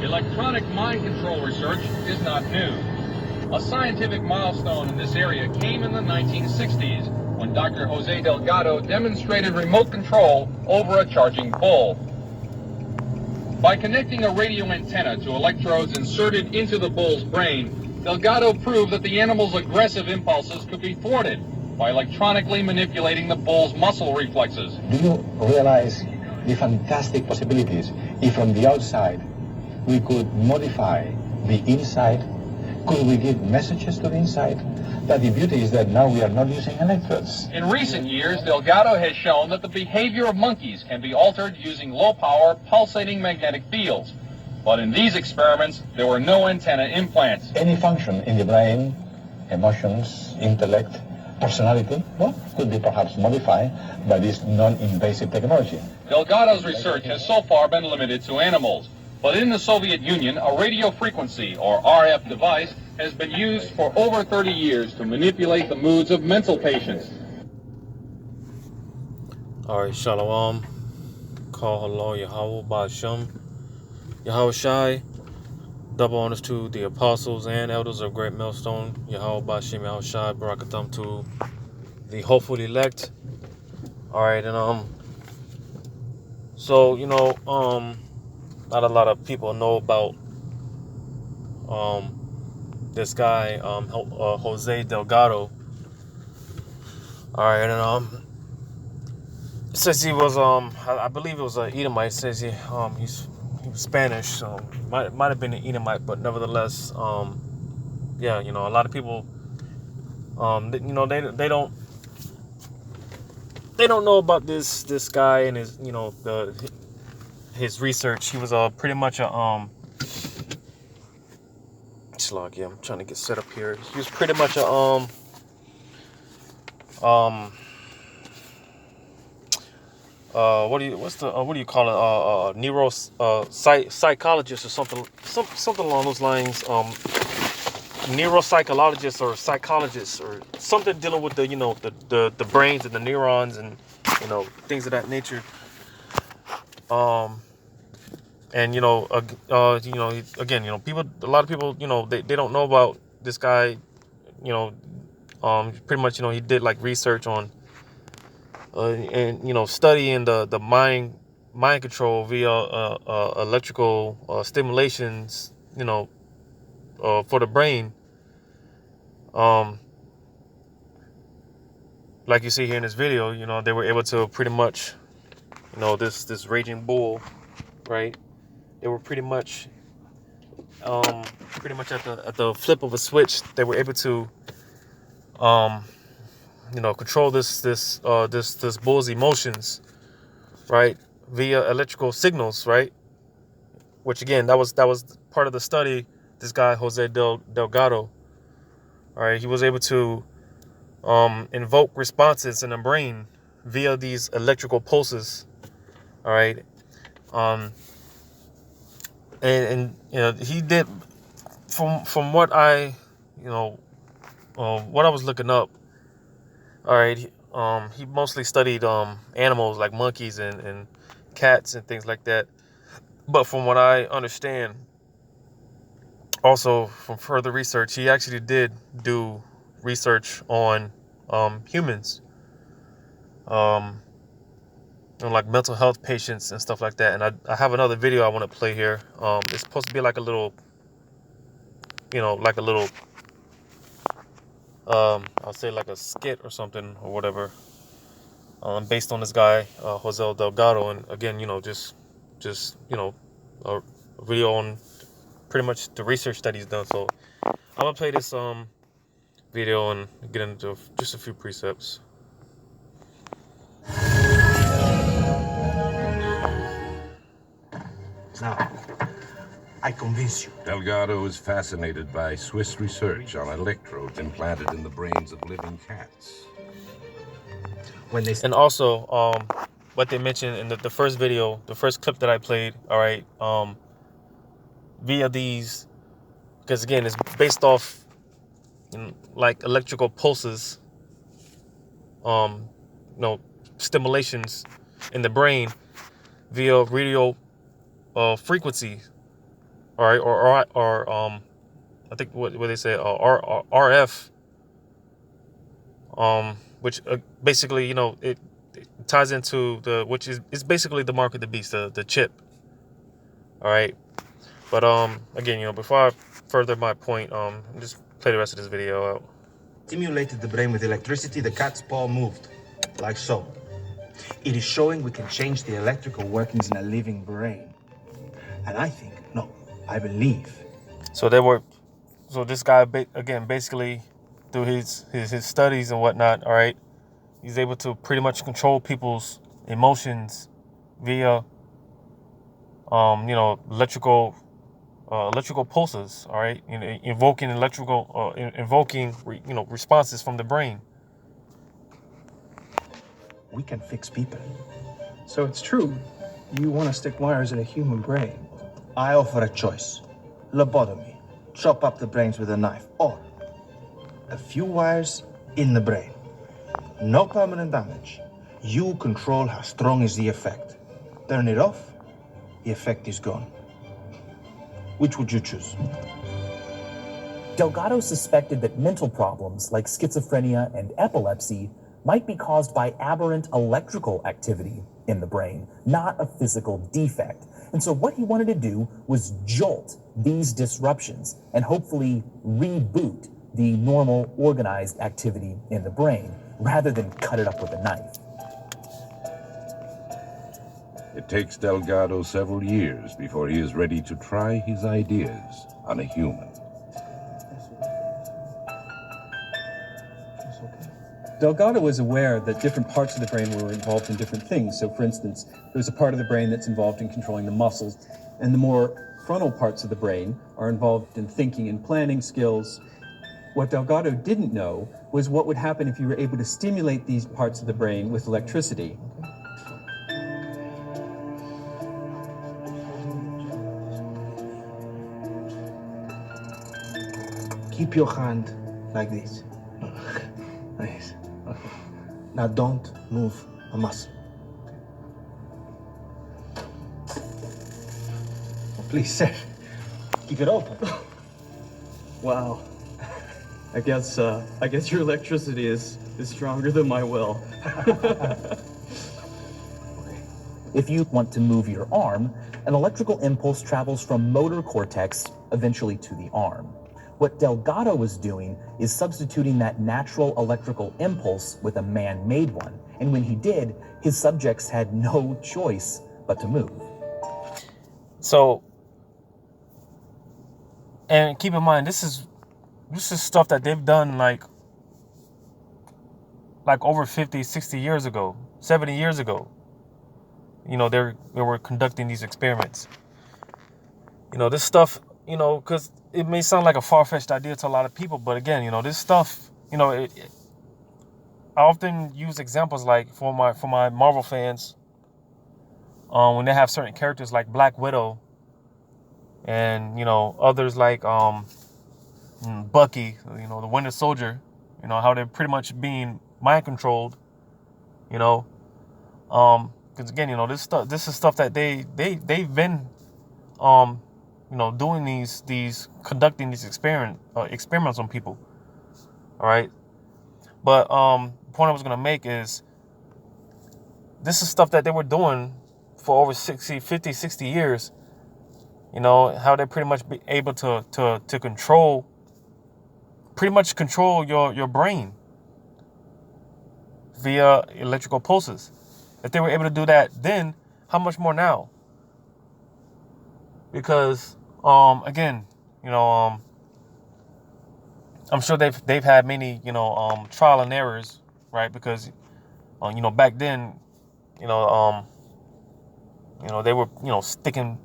Electronic mind control research is not new. A scientific milestone in this area came in the 1960s when Dr. Jose Delgado demonstrated remote control over a charging bull. By connecting a radio antenna to electrodes inserted into the bull's brain, Delgado proved that the animal's aggressive impulses could be thwarted by electronically manipulating the bull's muscle reflexes. Do you realize the fantastic possibilities if from the outside we could modify the inside? Could we give messages to the inside? But the beauty is that now we are not using electrodes. In recent years, Delgado has shown that the behavior of monkeys can be altered using low-power, pulsating magnetic fields. But in these experiments, there were no antenna implants. Any function in the brain, emotions, intellect, personality, well, could be perhaps modified by this non-invasive technology. Delgado's research has so far been limited to animals. But in the Soviet Union, a radio frequency, or RF device, has been used for over 30 years to manipulate the moods of mental patients. Alright, Shalom. Call hello, Yahweh Ba'Shem. Yahweh Shai. Double honors to the apostles and elders of Great Millstone. Yahweh Ba'Shem, Yahweh Shai. Barakatam to the hopeful elect. Alright, and so, not a lot of people know about this guy, Jose Delgado. All right, and says he was I believe it was an Edomite. Says he was Spanish, so might have been an Edomite, but nevertheless, yeah, a lot of people, they don't know about this guy and his his research. He was pretty much a yeah, I'm trying to get set up here. He was pretty much a what do you call it? Neuro psychologist or something along those lines. Neuropsychologist or psychologist or something dealing with the brains and the neurons and things of that nature. And again, people, a lot of people, they don't know about this guy. Pretty much, he did like research on, and studying the mind control via electrical stimulations, for the brain. Like you see here in this video, they were able to pretty much, this raging bull, right? They were pretty much at the flip of a switch. They were able to, control this bull's emotions, right, via electrical signals, right? Which again, that was part of the study. This guy Jose Delgado, all right, he was able to invoke responses in the brain via these electrical pulses, all right. And he did, from what I what I was looking up, all right, he mostly studied animals like monkeys and cats and things like that. But from what I understand, also from further research, he actually did do research on humans, like mental health patients and stuff like that. And I have another video I want to play here. It's supposed to be like a little, I'll say like a skit or something or whatever, based on this guy, Jose Delgado. And again, just a video on pretty much the research that he's done. So I'm gonna play this video and get into just a few precepts. Now, I convince you. Delgado is fascinated by Swiss research on electrodes implanted in the brains of living cats. And also, what they mentioned in the first video, the first clip that I played, all right, via these, because again, it's based off like electrical pulses, stimulations in the brain via radio frequency, all right, or I think what they say RF, which basically, it ties into which is basically the mark of the beast, the chip. All right, but again, before I further my point, just play the rest of this video out. Stimulated the brain with electricity, the cat's paw moved, like so. It is showing we can change the electrical workings in a living brain. And I think, no, I believe. So this guy, again, basically through his studies and whatnot, all right, he's able to pretty much control people's emotions via, electrical pulses, all right, invoking responses from the brain. We can fix people. So it's true, you want to stick wires in a human brain. I offer a choice. Lobotomy. Chop up the brains with a knife. Or a few wires in the brain. No permanent damage. You control how strong is the effect. Turn it off, the effect is gone. Which would you choose? Delgado suspected that mental problems like schizophrenia and epilepsy might be caused by aberrant electrical activity in the brain, not a physical defect. And so what he wanted to do was jolt these disruptions and hopefully reboot the normal organized activity in the brain rather than cut it up with a knife. It takes Delgado several years before he is ready to try his ideas on a human. Delgado was aware that different parts of the brain were involved in different things. So, for instance, there's a part of the brain that's involved in controlling the muscles, and the more frontal parts of the brain are involved in thinking and planning skills. What Delgado didn't know was what would happen if you were able to stimulate these parts of the brain with electricity. Keep your hand like this. Nice. Now don't move a muscle. Oh, please, sir. Keep it open. Wow. I guess your electricity is stronger than my will. If you want to move your arm, an electrical impulse travels from motor cortex eventually to the arm. What Delgado was doing is substituting that natural electrical impulse with a man-made one. And when he did, his subjects had no choice but to move. So, and keep in mind, this is stuff that they've done like over 50, 60 years ago, 70 years ago. They were conducting these experiments. This stuff, because it may sound like a far-fetched idea to a lot of people, but again, this stuff, I often use examples like for my Marvel fans, when they have certain characters like Black Widow and, others like Bucky, the Winter Soldier, how they're pretty much being mind controlled, because again, this is stuff that they've been doing conducting these experiments on people. All right. But the point I was going to make is this is stuff that they were doing for over 50, 60 years. How they pretty much be able to control your brain via electrical pulses. If they were able to do that then, how much more now? Because again, I'm sure they've had many, trial and errors, right? Because, back then, they were, sticking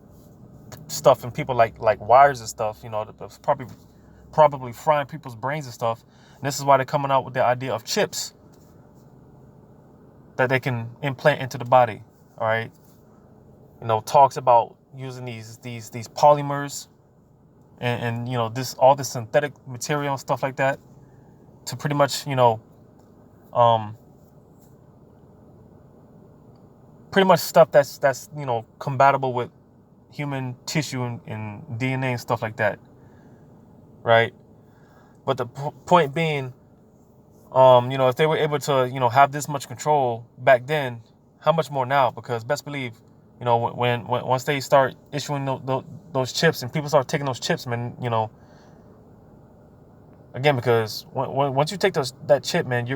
stuff in people like wires and stuff, that's probably frying people's brains and stuff. And this is why they're coming out with the idea of chips that they can implant into the body. All right. Talks about using these polymers and all this synthetic material and stuff like that to pretty much, pretty much stuff that's compatible with human tissue and DNA and stuff like that, right? But the point being, if they were able to, have this much control back then, how much more now? Because best believe, when once they start issuing those chips and people start taking those chips, man, again, because once you take that chip, man,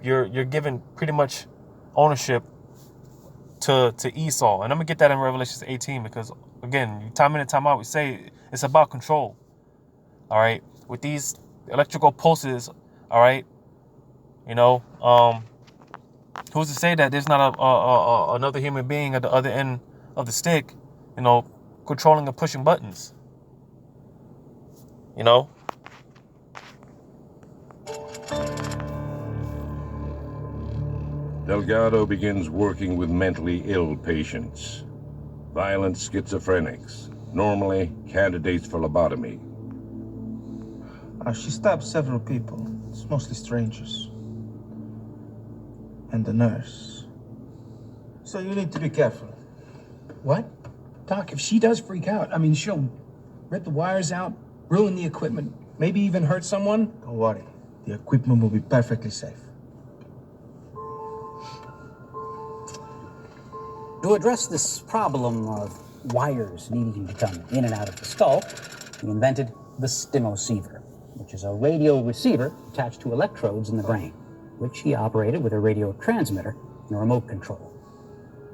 you're given pretty much ownership to Esau, and I'm gonna get that in Revelation 18 because again, time in and time out, we say it's about control. All right, with these electrical pulses, all right, who's to say that there's not another human being at the other end of the stick, controlling and pushing buttons, Delgado begins working with mentally ill patients, violent schizophrenics, normally candidates for lobotomy. She stabbed several people. It's mostly strangers. And the nurse. So you need to be careful. What? Doc, if she does freak out, she'll rip the wires out, ruin the equipment, maybe even hurt someone. Don't worry. The equipment will be perfectly safe. To address this problem of wires needing to come in and out of the skull, he invented the stimoceiver, which is a radio receiver attached to electrodes in the brain, which he operated with a radio transmitter and a remote control,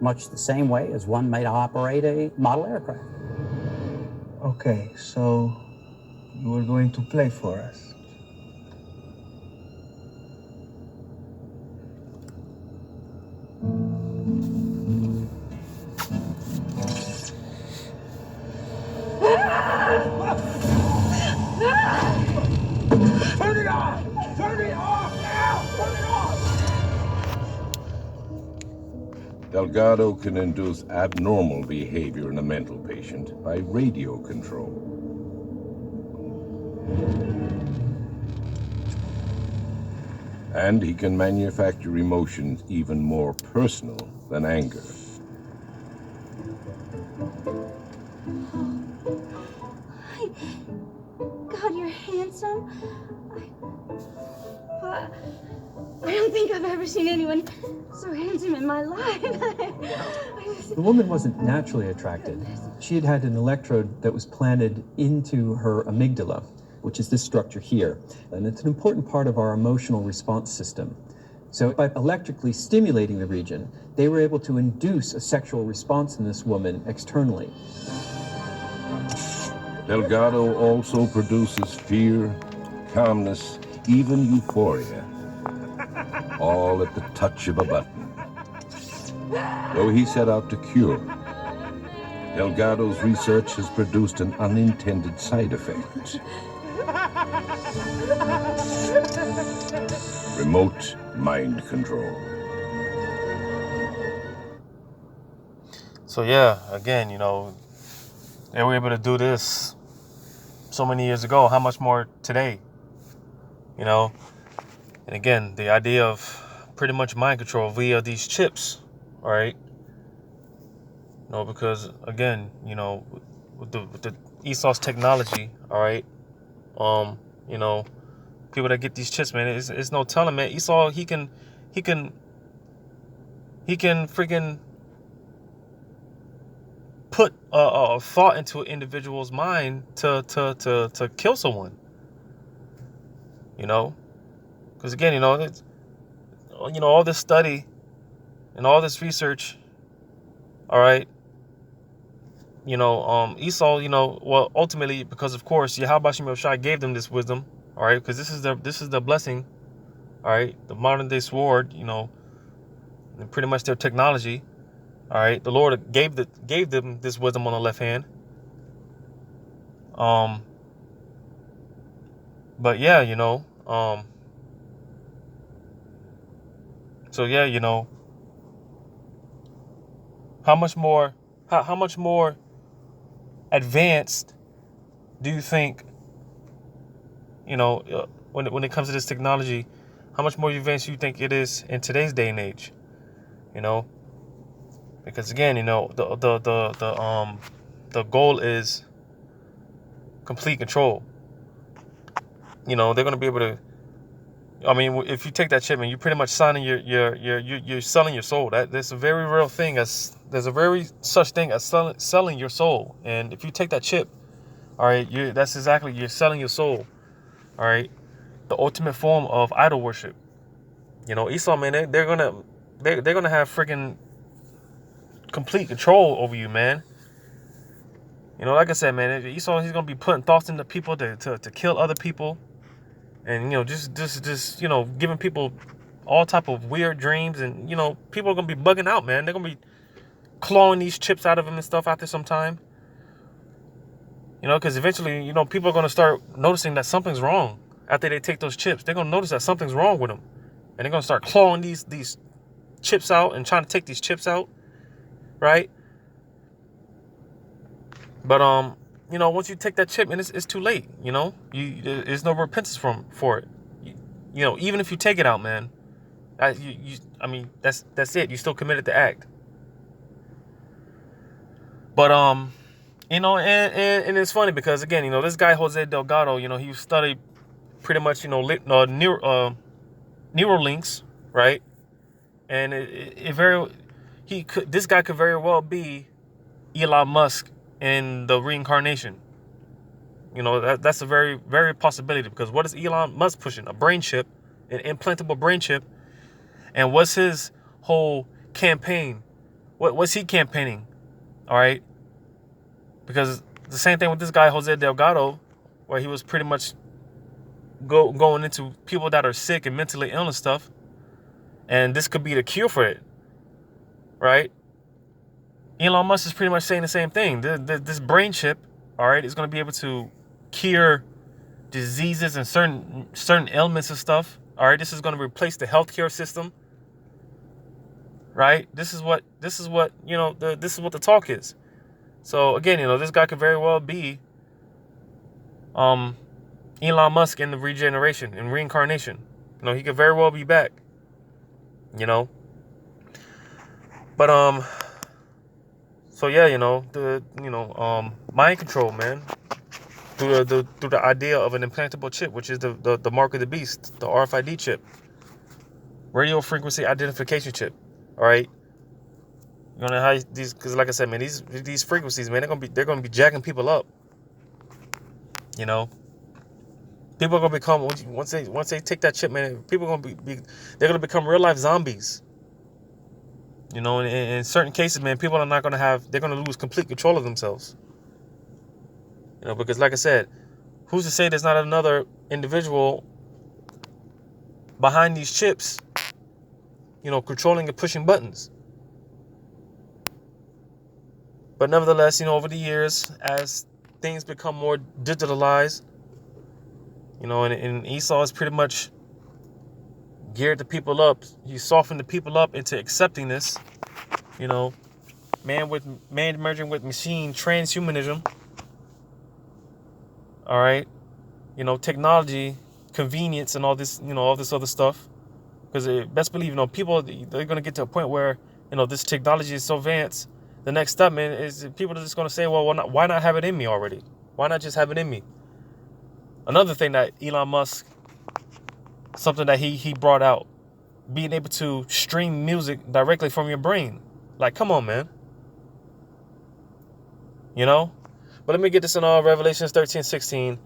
much the same way as one might operate a model aircraft. Okay, so you were going to play for us. Turn it off! Turn it off now! Turn it off! Delgado can induce abnormal behavior in a mental patient by radio control. And he can manufacture emotions even more personal than anger. God, you're handsome. I don't think I've ever seen anyone so handsome in my life. The woman wasn't naturally attracted. She had had an electrode that was planted into her amygdala, which is this structure here. And it's an important part of our emotional response system. So by electrically stimulating the region, they were able to induce a sexual response in this woman externally. Delgado also produces fear, calmness, even euphoria, all at the touch of a button. Though he set out to cure, Delgado's research has produced an unintended side effect. Remote mind control. So yeah, again, they were able to do this so many years ago. How much more today? And again, the idea of pretty much mind control via these chips, all right? Because again, with the Esau's technology, all right, people that get these chips, man, it's no telling, man. Esau, he can freaking put a thought into an individual's mind to kill someone. Because again, it's, all this study and all this research, all right. Esau, well, ultimately, because of course, Yahweh Shem Yoshai gave them this wisdom, all right, because this is the blessing, all right, the modern day sword, and pretty much their technology, all right. The Lord gave them this wisdom on the left hand. But yeah, so yeah, how much more advanced do you think, when it comes to this technology, how much more advanced you think it is in today's day and age? Because again, the the goal is complete control. You know, they're going to be able to, I mean, if you take that chip, man, you're pretty much signing you're selling your soul. There's a very real thing there's a very such thing as selling your soul. And if you take that chip, all right, that's exactly, you're selling your soul. All right, the ultimate form of idol worship. You know, Esau, man, they're gonna have freaking complete control over you, man. You know, like I said, man, Esau, he's gonna be putting thoughts into people to kill other people. And, you know, just you know, giving people all type of weird dreams. And, you know, people are going to be bugging out, man. They're going to be clawing these chips out of them and stuff after some time. You know, because eventually, you know, people are going to start noticing that something's wrong after they take those chips. They're going to notice that something's wrong with them. And they're going to start clawing these chips out and trying to take these chips out. Right? But, you know, once you take that chip, and it's too late. You know, there's no repentance for it. You know, even if you take it out, man, I mean, that's it. You still committed the act. But you know, and it's funny because, again, you know, this guy Jose Delgado, you know, he studied pretty much, you know, Neuralinks, right? And this guy could very well be Elon Musk in the reincarnation. You know, that's a very, very possibility, because what is Elon Musk pushing? A brain chip, an implantable brain chip. And what's his whole campaign? What's he campaigning? All right. Because the same thing with this guy, Jose Delgado, where he was pretty much going into people that are sick and mentally ill and stuff. And this could be the cure for it. Right? Elon Musk is pretty much saying the same thing. This brain chip, all right, is going to be able to cure diseases and certain ailments and stuff. All right, this is going to replace the healthcare system. Right? This is what you know. This is what the talk is. So again, you know, this guy could very well be Elon Musk in the regeneration and reincarnation. You know, he could very well be back. You know. But so yeah, you know, mind control, man, through the idea of an implantable chip, which is the mark of the beast, the RFID chip, radio frequency identification chip. All right, you know how these, because like I said, man, these frequencies, man, they're gonna be jacking people up. You know, people are gonna become, once they take that chip, man, people are gonna they're gonna become real life zombies. You know, in certain cases, man, people are not going to they're going to lose complete control of themselves. You know, because like I said, who's to say there's not another individual behind these chips, you know, controlling and pushing buttons. But nevertheless, you know, over the years, as things become more digitalized, you know, and Esau is pretty much geared the people up. He softened the people up into accepting this, you know, man merging with machine, transhumanism. All right, you know, technology, convenience, and all this, you know, all this other stuff. Because best believe, you know, people, they're gonna get to a point where, you know, this technology is so advanced. The next step, man, is people are just gonna say, well, why not have it in me already? Why not just have it in me? Another thing that Elon Musk, something that he brought out, being able to stream music directly from your brain. Like, come on, man. You know? But let me get this in Revelations 13:16.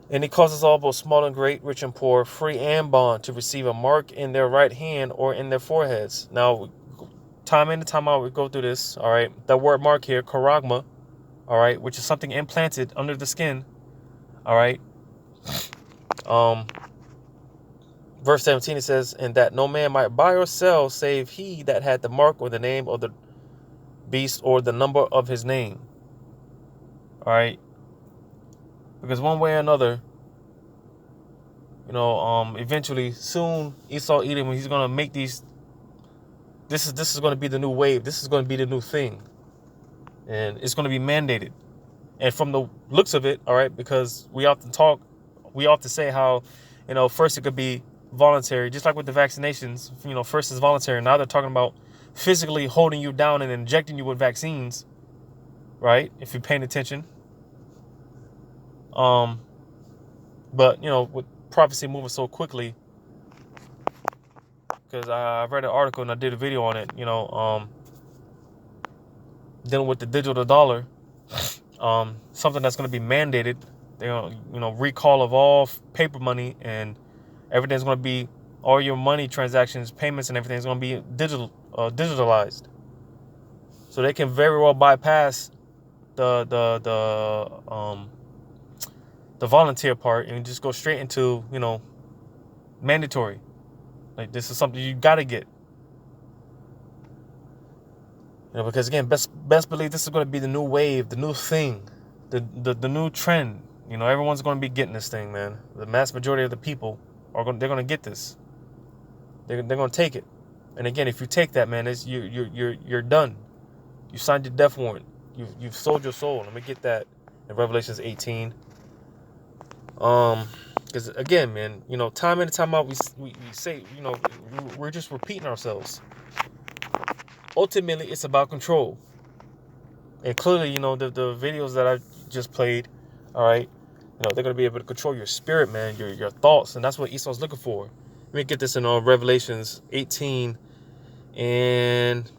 And he causes all, both small and great, rich and poor, free and bond, to receive a mark in their right hand or in their foreheads. Now, time in and time out, we go through this. All right. That word mark here, charagma. All right. Which is something implanted under the skin. All right. Verse 17, it says, and that no man might buy or sell save he that had the mark or the name of the beast or the number of his name. All right. Because one way or another, you know, eventually, soon, Esau Edom, he's going to make these, this is going to be the new wave. This is going to be the new thing. And it's going to be mandated. And from the looks of it, all right, because we often say how, you know, first it could be voluntary, just like with the vaccinations, you know, first is voluntary. Now they're talking about physically holding you down and injecting you with vaccines. right? If you're paying attention. But you know, with prophecy moving so quickly, because I read an article and I did a video on it, you know, dealing with the digital dollar, something that's going to be mandated, you know, recall of all paper money, and everything's going to be, all your money transactions, payments, and everything's going to be digitalized. So they can very well bypass the volunteer part and just go straight into, you know, mandatory. Like, this is something you got to get. You know, because again, best believe this is going to be the new wave, the new thing, the new trend. You know, everyone's going to be getting this thing, man. The mass majority of the people they're going to get this. They're going to take it. And again, if you take that, man, you're done. You signed your death warrant. You've sold your soul. Let me get that in Revelations 18. Because again, man, you know, time in and time out, we say, you know, we're just repeating ourselves. Ultimately, it's about control. And clearly, you know, the videos that I just played, all right, you know, they're going to be able to control your spirit, man, your thoughts. And that's what Esau's looking for. Let me get this in Revelations 18 and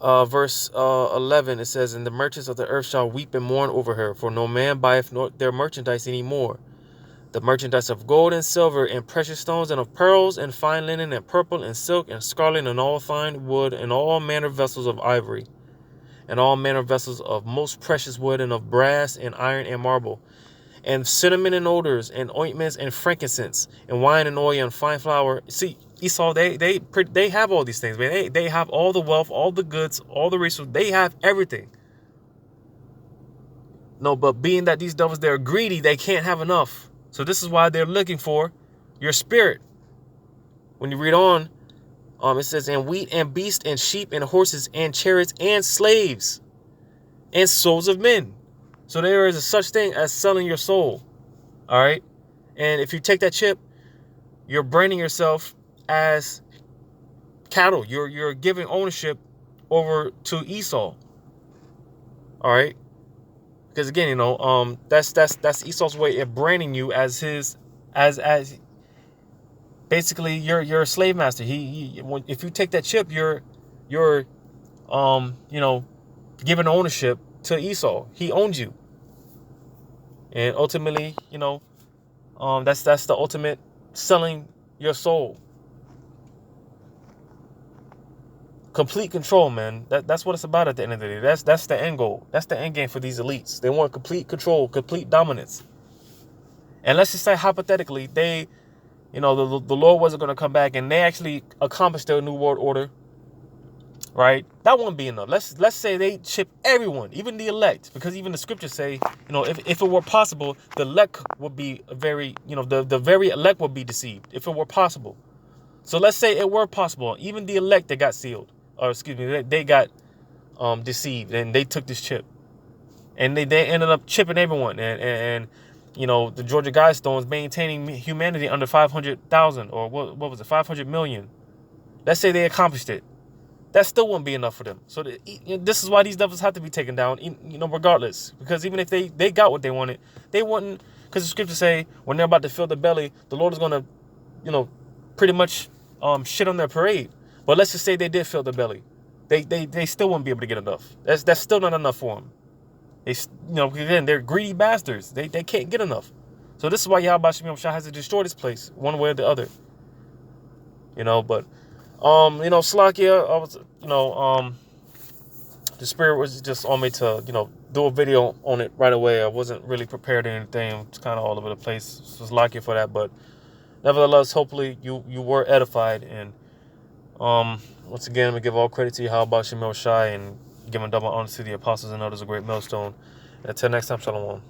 verse 11. It says, "And the merchants of the earth shall weep and mourn over her, for no man buyeth their merchandise any more. The merchandise of gold and silver and precious stones and of pearls and fine linen and purple and silk and scarlet and all fine wood and all manner of vessels of ivory and all manner of vessels of most precious wood and of brass and iron and marble and cinnamon and odors and ointments and frankincense and wine and oil and fine flour." See, Esau, they have all these things, man. They have all the wealth, all the goods, all the resources. They have everything. No, but being that these devils, they're greedy, they can't have enough. So this is why they're looking for your spirit. When you read on, it says, "And wheat and beast and sheep and horses and chariots and slaves and souls of men." So there is a such thing as selling your soul. All right. And if you take that chip, you're branding yourself as cattle. You're giving ownership over to Esau. All right. Because again, you know, that's Esau's way of branding you as his, as basically you're a slave master. If you take that chip, you're you know, giving ownership to Esau. He owns you, and ultimately, you know, that's the ultimate selling your soul. Complete control, man. That's what it's about at the end of the day. That's the end goal. That's the end game for these elites. They want complete control, complete dominance. And let's just say hypothetically, they, you know, the Lord wasn't going to come back and they actually accomplished their new world order, right? That wouldn't be enough. Let's say they chip everyone, even the elect, because even the scriptures say, you know, if it were possible, the elect would be very, you know, the very elect would be deceived if it were possible. So let's say it were possible, even the elect that got sealed, or excuse me, they got deceived and they took this chip, and they ended up chipping everyone, and you know, the Georgia Guidestones maintaining humanity under 500,000, or what was it, 500 million. Let's say they accomplished it. That still wouldn't be enough for them. So this is why these devils have to be taken down, you know, regardless. Because even if they got what they wanted, they wouldn't, because the scriptures say when they're about to fill the belly, the Lord is going to, you know, pretty much shit on their parade. But let's just say they did fill the belly. They still wouldn't be able to get enough. That's still not enough for them. They, you know, again, they're greedy bastards. They can't get enough. So this is why Yahweh Shem Shah has to destroy this place one way or the other. You know, but you know, Slakia, I was, you know, the spirit was just on me to, you know, do a video on it right away. I wasn't really prepared or anything. It's kind of all over the place. So Slakia for that, but nevertheless, hopefully you were edified. And once again, we give all credit to Yahweh Shem Shai and give a double honor to the apostles and others, a great millstone. And until next time, shalom.